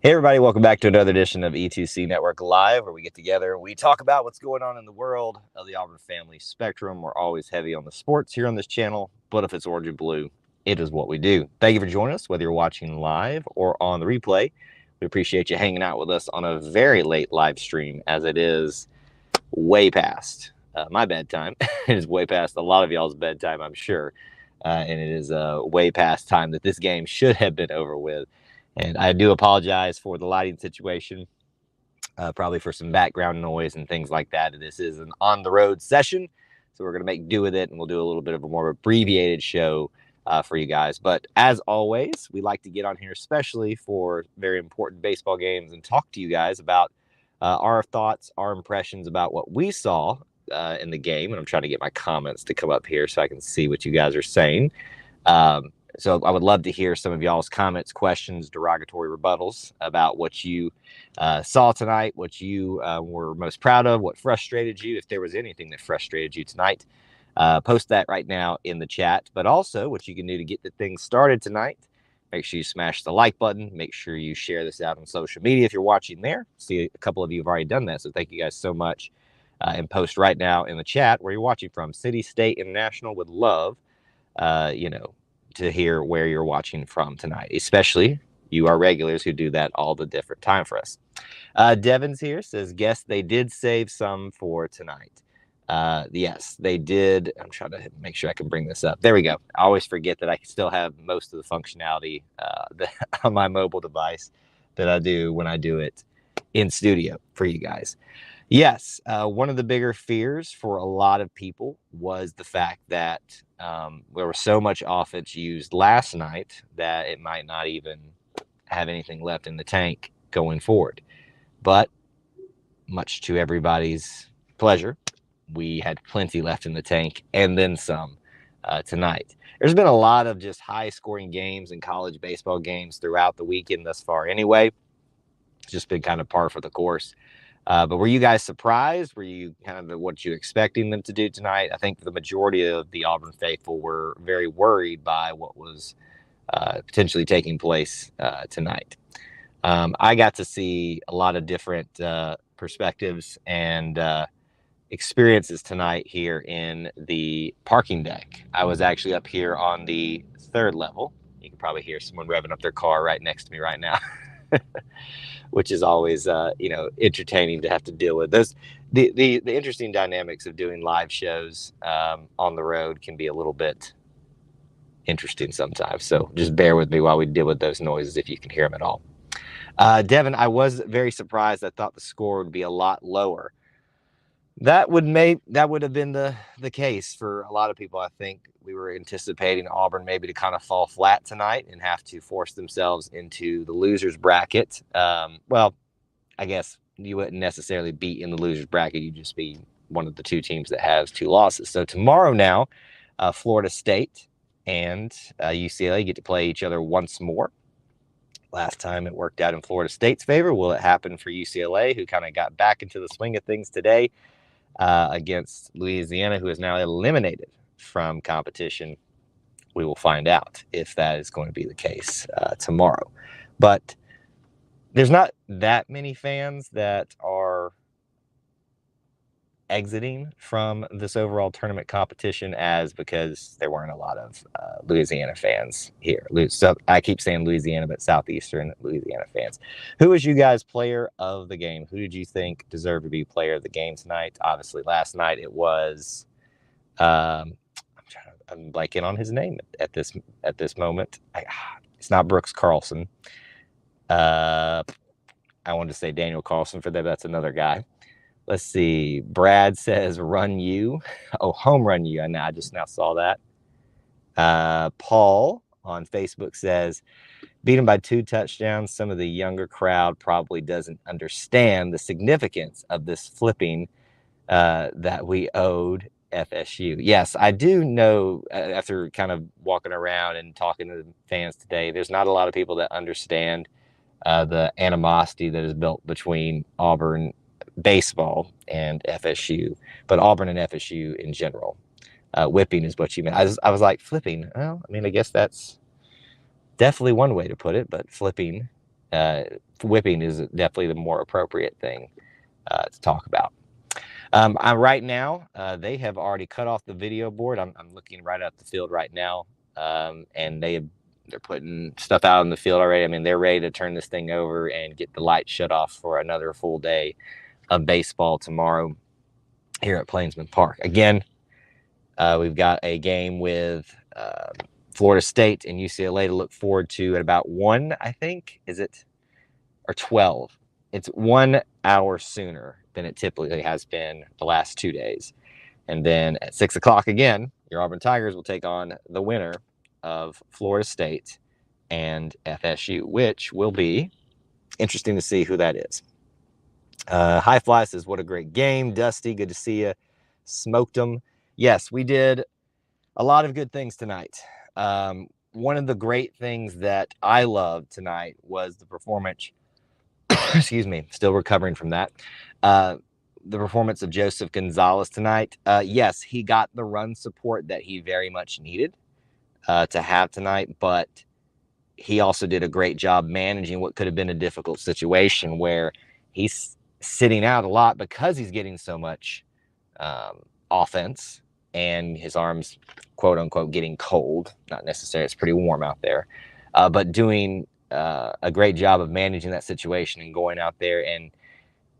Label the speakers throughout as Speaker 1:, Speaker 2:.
Speaker 1: Hey, everybody, welcome back to another edition of E2C Network Live, where we get together and we talk about what's going on in the world of the Auburn family spectrum. We're always heavy on the sports here on this channel, but if it's orange and blue, it is what we do. Thank you for joining us, whether you're watching live or on the replay. We appreciate you hanging out with us on a very late live stream, as it is way past my bedtime. It is way past a lot of y'all's bedtime, I'm sure, and it is way past time that this game should have been over with. And I do apologize for the lighting situation, probably for some background noise and things like that. This is an on-the-road session, so we're going to make do with it, and we'll do a little bit of a more abbreviated show for you guys. But as always, we like to get on here, especially for very important baseball games, and talk to you guys about our thoughts, our impressions about what we saw in the game. And I'm trying to get my comments to come up here so I can see what you guys are saying. So I would love to hear some of y'all's comments, questions, derogatory rebuttals about what you saw tonight, what you were most proud of, what frustrated you, if there was anything that frustrated you tonight. Post that right now in the chat, but also what you can do to get the thing started tonight. Make sure you smash the like button. Make sure you share this out on social media if you're watching there. See, a couple of you have already done that, so thank you guys so much. And post right now in the chat where you're watching from. City, State, International would love, to hear where you're watching from tonight, especially you are regulars who do that all the different time for us. Devon's here, says, guess they did save some for tonight. Yes, they did. I'm trying to make sure I can bring this up. There we go. I always forget that I still have most of the functionality on my mobile device that I do when I do it in studio for you guys. Yes, one of the bigger fears for a lot of people was the fact that there was so much offense used last night that it might not even have anything left in the tank going forward. But much to everybody's pleasure, we had plenty left in the tank and then some tonight. There's been a lot of just high-scoring games and college baseball games throughout the weekend thus far anyway. It's just been kind of par for the course. But were you guys surprised? Were you kind of what you expecting them to do tonight? I think the majority of the Auburn faithful were very worried by what was potentially taking place tonight. I got to see a lot of different perspectives and experiences tonight here in the parking deck. I was actually up here on the third level. You can probably hear someone revving up their car right next to me right now. Which is always, entertaining to have to deal with. The interesting dynamics of doing live shows on the road can be a little bit interesting sometimes. So just bear with me while we deal with those noises if you can hear them at all. Devin, I was very surprised. I thought the score would be a lot lower. That would have been the case for a lot of people. I think we were anticipating Auburn maybe to kind of fall flat tonight and have to force themselves into the losers bracket. Well, I guess you wouldn't necessarily be in the losers bracket. You'd just be one of the two teams that has two losses. So tomorrow now, Florida State and UCLA get to play each other once more. Last time it worked out in Florida State's favor. Will it happen for UCLA, who kind of got back into the swing of things today? Against Louisiana, who is now eliminated from competition. We will find out if that is going to be the case tomorrow. But there's not that many fans that are exiting from this overall tournament competition because there weren't a lot of Louisiana fans here. So I keep saying Louisiana, but Southeastern Louisiana fans. I'm you guys' player of the game? Who did you think deserved to be player of the game tonight? Obviously, last night it was. I'm blanking on his name at this moment. It's not Brooks Carlson. I wanted to say Daniel Carlson for that. That's another guy. Let's see. Brad says, run you. Oh, home run you. I just now saw that. Paul on Facebook says, beat him by 2 touchdowns. Some of the younger crowd probably doesn't understand the significance of this flipping that we owed FSU. Yes, I do know after kind of walking around and talking to the fans today, there's not a lot of people that understand the animosity that is built between Auburn baseball and FSU, but Auburn and FSU in general. Whipping is what you meant. I was like, flipping. Well, I mean, I guess that's definitely one way to put it, but flipping whipping is definitely the more appropriate thing to talk about. Right now, they have already cut off the video board. I'm looking right at the field right now, and they're putting stuff out in the field already. I mean, they're ready to turn this thing over and get the lights shut off for another full day of baseball tomorrow here at Plainsman Park. Again, we've got a game with Florida State and UCLA to look forward to at about 1, I think. Is it? Or 12. It's 1 hour sooner than it typically has been the last 2 days. And then at 6 o'clock again, your Auburn Tigers will take on the winner of Florida State and FSU, which will be interesting to see who that is. High Fly says, what a great game. Dusty, good to see you. Smoked them. Yes, we did a lot of good things tonight. One of the great things that I loved tonight was the performance. Excuse me, still recovering from that. The performance of Joseph Gonzalez tonight. Yes, he got the run support that he very much needed to have tonight, but he also did a great job managing what could have been a difficult situation where he's sitting out a lot because he's getting so much offense and his arms, quote unquote, getting cold. Not necessarily, it's pretty warm out there, but doing a great job of managing that situation and going out there and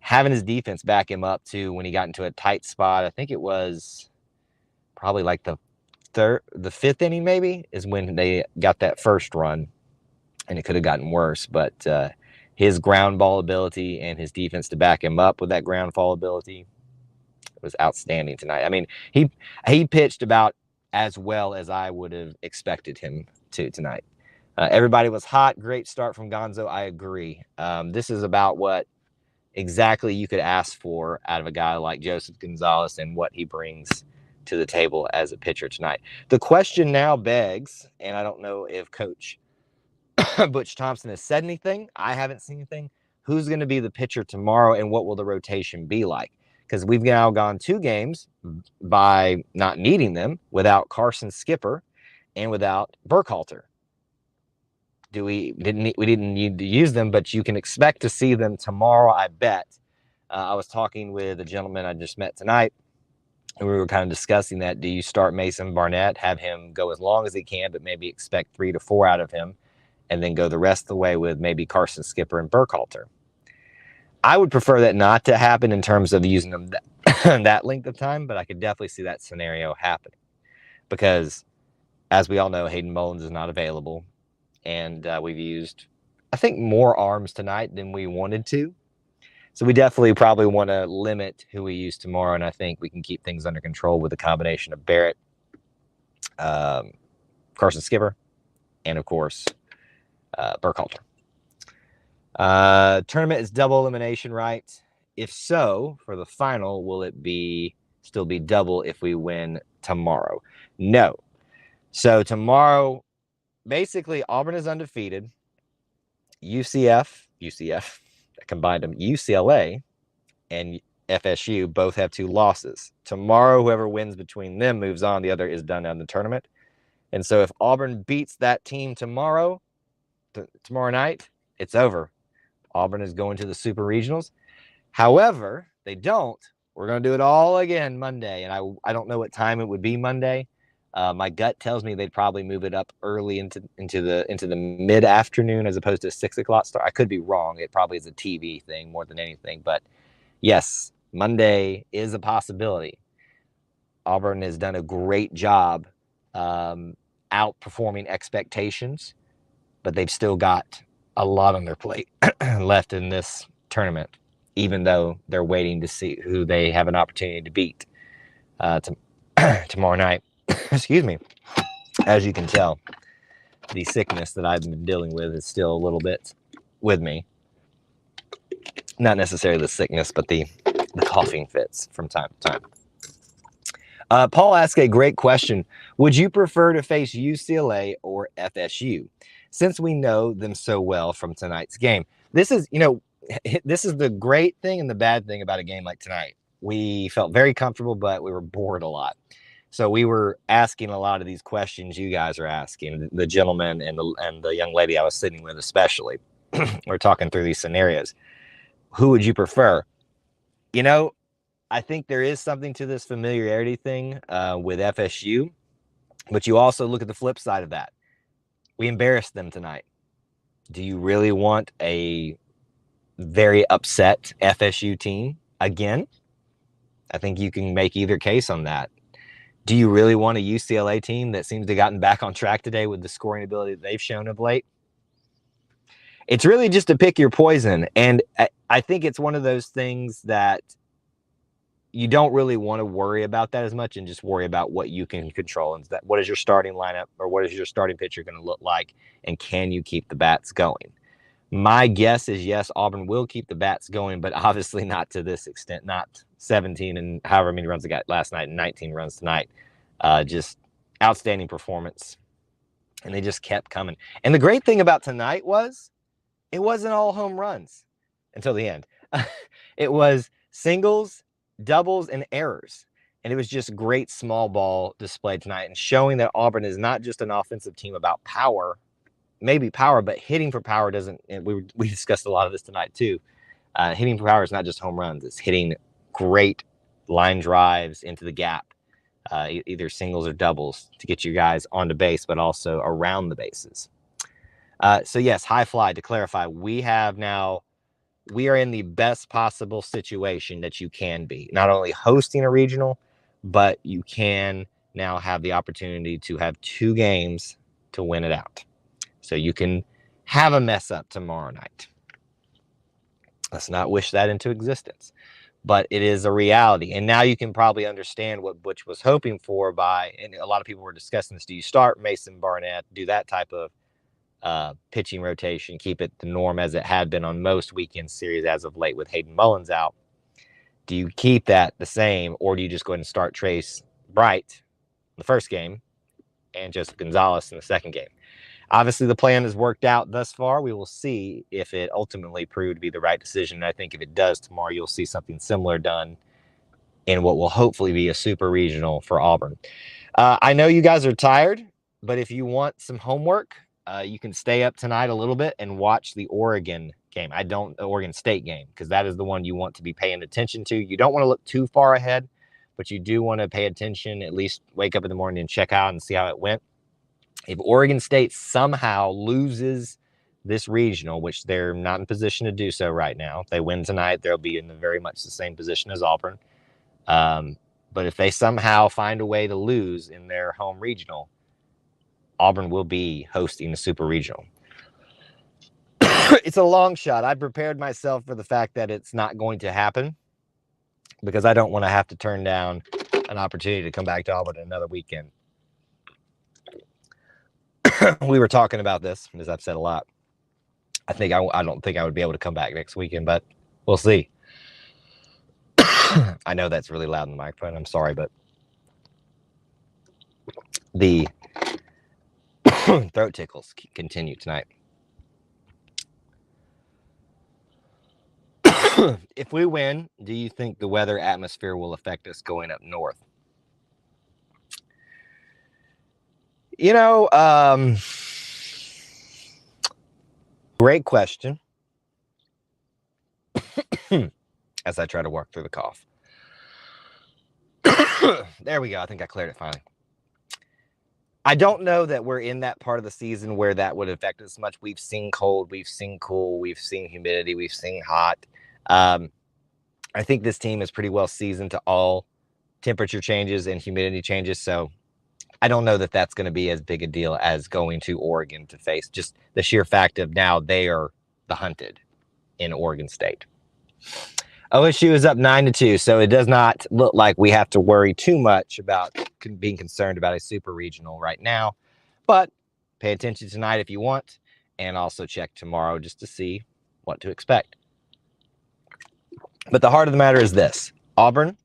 Speaker 1: having his defense back him up too when he got into a tight spot. I think it was probably like the 5th inning maybe is when they got that first run, and it could have gotten worse. But his ground ball ability and his defense to back him up with that ground ball ability was outstanding tonight. I mean, he pitched about as well as I would have expected him to tonight. Everybody was hot. Great start from Gonzo. I agree. This is about what exactly you could ask for out of a guy like Joseph Gonzalez and what he brings to the table as a pitcher tonight. The question now begs, and I don't know if Coach Butch Thompson has said anything. I haven't seen anything. Who's going to be the pitcher tomorrow, and what will the rotation be like? Because we've now gone 2 games by not needing them without Carson Skipper and without Burkhalter. We didn't need to use them, but you can expect to see them tomorrow, I bet. I was talking with a gentleman I just met tonight, and we were kind of discussing that. Do you start Mason Barnett, have him go as long as he can, but maybe expect 3 to 4 out of him, and then go the rest of the way with maybe Carson Skipper and Burkhalter? I would prefer that not to happen in terms of using them that length of time, but I could definitely see that scenario happening because, as we all know, Hayden Mullins is not available. And we've used, I think, more arms tonight than we wanted to. So we definitely probably want to limit who we use tomorrow. And I think we can keep things under control with a combination of Barrett, Carson Skipper, and, of course, Burkhalter. Tournament is double elimination, right? If so, for the final, will it still be double if we win tomorrow? No. So tomorrow, basically, Auburn is undefeated. UCF, I combined them, UCLA and FSU both have 2 losses. Tomorrow, whoever wins between them moves on. The other is done on the tournament. And so if Auburn beats that team tomorrow night, it's over. Auburn is going to the Super Regionals. However, they don't. We're going to do it all again Monday. And I don't know what time it would be Monday. My gut tells me they'd probably move it up early into the mid-afternoon as opposed to a 6 o'clock start. I could be wrong. It probably is a TV thing more than anything. But yes, Monday is a possibility. Auburn has done a great job outperforming expectations, but they've still got a lot on their plate left in this tournament, even though they're waiting to see who they have an opportunity to beat tomorrow night. Excuse me. As you can tell, the sickness that I've been dealing with is still a little bit with me. Not necessarily the sickness, but the coughing fits from time to time. Paul asked a great question. Would you prefer to face UCLA or FSU, since we know them so well from tonight's game? This is the great thing and the bad thing about a game like tonight. We felt very comfortable, but we were bored a lot. So we were asking a lot of these questions you guys are asking, the gentleman and the young lady I was sitting with especially. we're talking through these scenarios. Who would you prefer? You know, I think there is something to this familiarity thing with FSU, but you also look at the flip side of that. We embarrassed them tonight. Do you really want a very upset FSU team again? I think you can make either case on that. Do you really want a UCLA team that seems to have gotten back on track today with the scoring ability that they've shown of late? It's really just to pick your poison. And I think it's one of those things that you don't really want to worry about that as much and just worry about what you can control. And that, what is your starting lineup or what is your starting pitcher going to look like? And can you keep the bats going? My guess is yes, Auburn will keep the bats going, but obviously not to this extent, not 17 and however many runs they got last night and 19 runs tonight. Just outstanding performance. And they just kept coming. And the great thing about tonight was it wasn't all home runs until the end. It was singles, doubles, and errors. And it was just great small ball display tonight and showing that Auburn is not just an offensive team about power, maybe power, but hitting for power doesn't, and we discussed a lot of this tonight too. Hitting for power is not just home runs. It's hitting great line drives into the gap, either singles or doubles to get you guys onto base, but also around the bases. So yes, high fly, to clarify, we are in the best possible situation that you can be. Not only hosting a regional, but you can now have the opportunity to have 2 games to win it out. So you can have a mess up tomorrow night. Let's not wish that into existence. But it is a reality. And now you can probably understand what Butch was hoping for and a lot of people were discussing this. Do you start Mason Barnett, do that type of pitching rotation, keep it the norm as it had been on most weekend series as of late with Hayden Mullins out? Do you keep that the same, or do you just go ahead and start Trace Bright in the first game and Joseph Gonzalez in the second game? Obviously, the plan has worked out thus far. We will see if it ultimately proved to be the right decision. And I think if it does tomorrow, you'll see something similar done in what will hopefully be a super regional for Auburn. I know you guys are tired, but if you want some homework, you can stay up tonight a little bit and watch the Oregon game. Oregon State game, because that is the one you want to be paying attention to. You don't want to look too far ahead, but you do want to pay attention, at least wake up in the morning and check out and see how it went. If Oregon State somehow loses this regional, which they're not in position to do so right now, if they win tonight, they'll be in very much the same position as Auburn. But if they somehow find a way to lose in their home regional, Auburn will be hosting a super regional. It's a long shot. I prepared myself for the fact that it's not going to happen because I don't want to have to turn down an opportunity to come back to Auburn another weekend. We were talking about this, as I've said a lot. I don't think I would be able to come back next weekend, but we'll see. I know that's really loud in the microphone. I'm sorry, but the throat tickles continue tonight. If we win, do you think the weather atmosphere will affect us going up north? You know, great question. As I try to work through the cough. There we go. I think I cleared it finally. I don't know that we're in that part of the season where that would affect us much. We've seen cold, we've seen cool, we've seen humidity, we've seen hot. I think this team is pretty well seasoned to all temperature changes and humidity changes. So I don't know that that's going to be as big a deal as going to Oregon to face just the sheer fact of now they are the hunted in Oregon State. OSU is up 9-2, so it does not look like we have to worry too much about being concerned about a super regional right now. But pay attention tonight if you want, and also check tomorrow just to see what to expect. But the heart of the matter is this. Auburn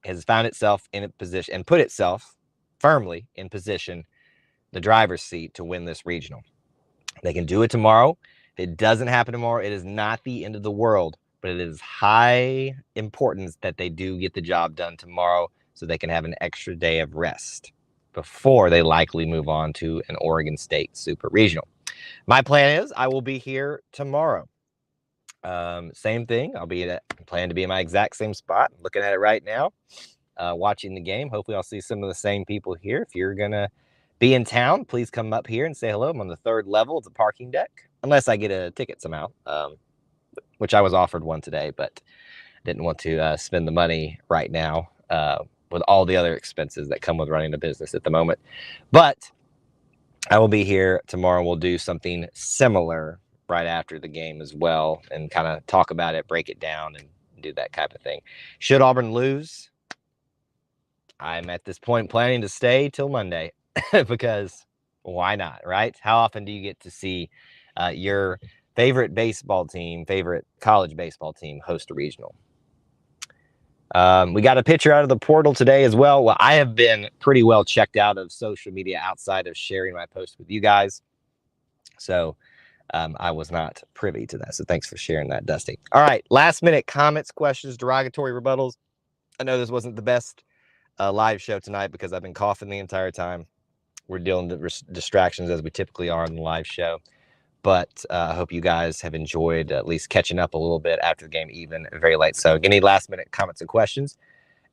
Speaker 1: has found itself in a position and put itself firmly in position, the driver's seat to win this regional. They can do it tomorrow. If it doesn't happen tomorrow, it is not the end of the world, but it is high importance that they do get the job done tomorrow so they can have an extra day of rest before they likely move on to an Oregon State Super Regional. My plan is I will be here tomorrow. Same thing. Plan to be in my exact same spot. I'm looking at it right now, watching the game. Hopefully I'll see some of the same people here. If you're going to be in town, please come up here and say hello. I'm on the 3rd level of the parking deck, unless I get a ticket somehow, which I was offered one today, but didn't want to spend the money right now with all the other expenses that come with running a business at the moment. But I will be here tomorrow. We'll do something similar right after the game as well and kind of talk about it, break it down, and do that type of thing. Should Auburn lose, I'm at this point planning to stay till Monday because why not, right? How often do you get to see your favorite college baseball team host a regional? We got a picture out of the portal today as well. Well, I have been pretty well checked out of social media outside of sharing my post with you guys. So I was not privy to that. So thanks for sharing that, Dusty. All right. Last minute comments, questions, derogatory rebuttals. I know this wasn't the best live show tonight because I've been coughing the entire time. We're dealing with distractions as we typically are in the live show. But I hope you guys have enjoyed at least catching up a little bit after the game, even very late. So any last minute comments and questions.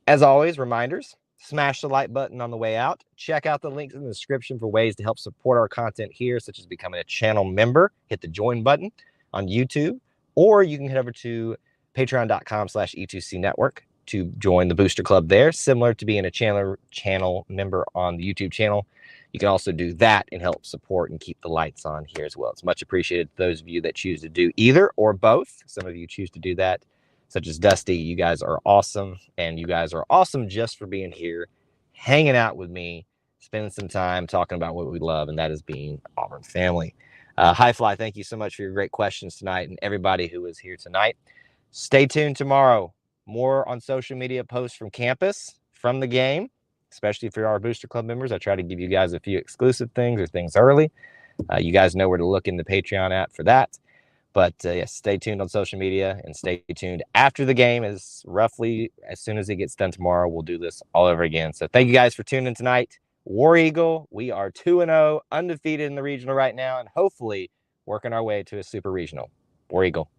Speaker 1: As always, reminders, smash the like button on the way out. Check out the links in the description for ways to help support our content here, such as becoming a channel member. Hit the join button on YouTube, or you can head over to patreon.com/E2C network to join the booster club there, similar to being a channel member on the YouTube channel. You can also do that and help support and keep the lights on here as well. It's much appreciated to those of you that choose to do either or both. Some of you choose to do that, such as Dusty. You guys are awesome, and you guys are awesome just for being here, hanging out with me, spending some time talking about what we love, and that is being Auburn family. High Fly, thank you so much for your great questions tonight, and everybody who is here tonight. Stay tuned tomorrow. More on social media posts from campus, from the game, especially for our Booster Club members. I try to give you guys a few exclusive things or things early. You guys know where to look in the Patreon app for that. But yes, stay tuned on social media and stay tuned after the game. As roughly as soon as it gets done tomorrow, we'll do this all over again. So thank you guys for tuning in tonight. War Eagle, we are 2-0, undefeated in the regional right now, and hopefully working our way to a super regional. War Eagle.